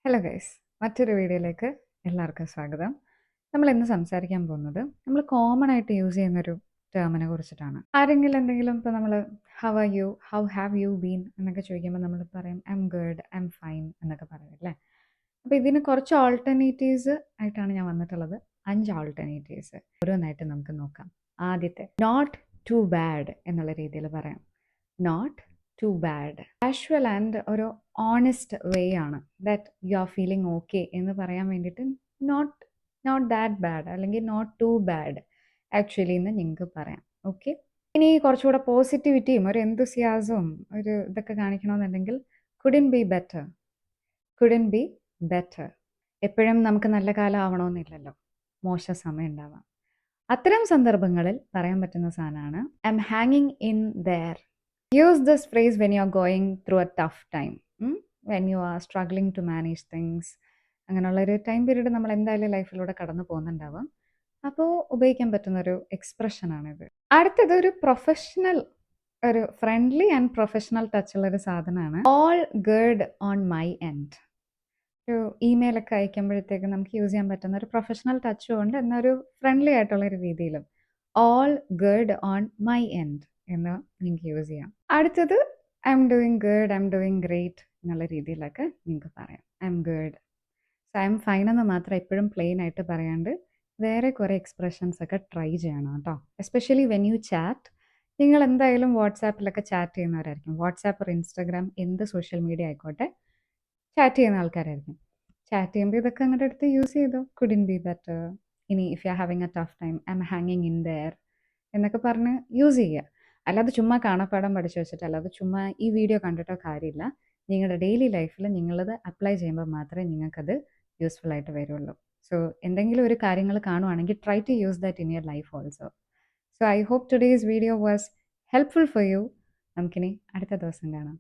Hello guys, മറ്റൊരു വീഡിയോയിലേക്ക് എല്ലാവർക്കും സ്വാഗതം. നമ്മൾ ഇന്ന് സംസാരിക്കാൻ പോകുന്നത് നമ്മൾ കോമൺ ആയിട്ട് യൂസ് ചെയ്യുന്നൊരു ടേമിനെ കുറിച്ചിട്ടാണ്. ആരെങ്കിലും എന്തെങ്കിലും ഇപ്പോൾ നമ്മൾ how are you, how have you been എന്നൊക്കെ ചോദിക്കുമ്പോൾ നമ്മൾ പറയും I M good, I am fine എന്നൊക്കെ പറയും അല്ലേ. അപ്പോൾ ഇതിന് കുറച്ച് ഓൾട്ടർനേറ്റീവ്സ് ആയിട്ടാണ് ഞാൻ വന്നിട്ടുള്ളത്. 5 ഓൾട്ടർനേറ്റീവ്സ് ഓരോന്നായിട്ട് നമുക്ക് നോക്കാം. ആദ്യത്തെ നോട്ട് ടു ബാഡ് എന്നുള്ള രീതിയിൽ പറയാം. Not too bad casual and ഒരു ഓണസ്റ്റ് വേ ആണ് that you are feeling okay എന്ന് പറയാൻ വേണ്ടിയിട്ട് നോട്ട് നോട്ട് ദാറ്റ് ബാഡ് അല്ലെങ്കിൽ നോട്ട് ടു ബാഡ് ആക്ച്വലി എന്ന് നിങ്ങൾക്ക് പറയാം. ഓക്കെ, ഇനി കുറച്ചുകൂടെ പോസിറ്റിവിറ്റിയും ഒരു എന്തൂസിയാസവും ഒരു ഇതൊക്കെ കാണിക്കണമെന്നുണ്ടെങ്കിൽ couldn't be better. Couldn't be better. എപ്പോഴും നമുക്ക് നല്ല കാലം ആവണമെന്നില്ലല്ലോ, മോശ സമയം ഉണ്ടാവാം. അത്തരം സന്ദർഭങ്ങളിൽ പറയാൻ പറ്റുന്ന സാധനമാണ് ഐ എം ഹാങ്ങിങ് in there. Use this phrase when you're going through a tough time, when you are struggling to manage things. അങ്ങനെയുള്ളൊരു ടൈം പീരീഡ് നമ്മൾ എന്തായാലും ലൈഫിലൂടെ കടന്നു പോകുന്നുണ്ടാവാം. അപ്പോൾ ഉപയോഗിക്കാൻ പറ്റുന്നൊരു എക്സ്പ്രഷനാണിത്. അടുത്തത് ഒരു പ്രൊഫഷണൽ, ഒരു ഫ്രണ്ട്ലി ആൻഡ് പ്രൊഫഷണൽ ടച്ചുള്ളൊരു സാധനമാണ് all good on my end. ഒരു ഇമെയിലൊക്കെ അയക്കുമ്പോഴത്തേക്ക് നമുക്ക് യൂസ് ചെയ്യാൻ പറ്റുന്ന ഒരു പ്രൊഫഷണൽ ടച്ചും ഉണ്ട്, എന്നൊരു ഫ്രണ്ട്ലി ആയിട്ടുള്ളൊരു രീതിയിലും all good on my end എന്ന് നിങ്ങൾക്ക് യൂസ് ചെയ്യാം. അടുത്തത് I am doing good, I am doing great എന്നുള്ള രീതിയിലൊക്കെ നിങ്ങൾക്ക് പറയാം. I M good, I am fine എന്ന് മാത്രം എപ്പോഴും പ്ലെയിൻ ആയിട്ട് പറയാണ്ട് വേറെ കുറേ എക്സ്പ്രഷൻസ് ഒക്കെ ട്രൈ ചെയ്യണം കേട്ടോ. Especially when you chat. നിങ്ങൾ എന്തായാലും വാട്സാപ്പിലൊക്കെ ചാറ്റ് ചെയ്യുന്നവരായിരിക്കും. വാട്സാപ്പ്, ഇൻസ്റ്റാഗ്രാം, എന്ത് സോഷ്യൽ മീഡിയ ആയിക്കോട്ടെ, ചാറ്റ് ചെയ്യുന്ന ആൾക്കാരായിരിക്കും. ചാറ്റ് ചെയ്യുമ്പോൾ ഇതൊക്കെ അങ്ങോട്ട് എടുത്ത് യൂസ് ചെയ്തോ. Couldn't be better. ഇനി if you are having a tough time, I am ഹാങ്ങിങ് ഇൻ ദെയർ എന്നൊക്കെ പറഞ്ഞ് യൂസ് ചെയ്യുക. അല്ലാതെ ചുമ്മാ കാണാപ്പാടം പഠിച്ചു വെച്ചിട്ട്, അല്ലാതെ ചുമ്മാ ഈ വീഡിയോ കണ്ടിട്ടോ കാര്യമില്ല. നിങ്ങളുടെ ഡെയിലി ലൈഫിൽ നിങ്ങളത് അപ്ലൈ ചെയ്യുമ്പോൾ മാത്രമേ നിങ്ങൾക്കത് യൂസ്ഫുൾ ആയിട്ട് വരുള്ളൂ. സോ എന്തെങ്കിലും ഒരു കാര്യങ്ങൾ കാണുവാണെങ്കിൽ try to use that in your life also. So I hope today's video was helpful for you. നമുക്കിനി അടുത്ത ദിവസം കാണാം.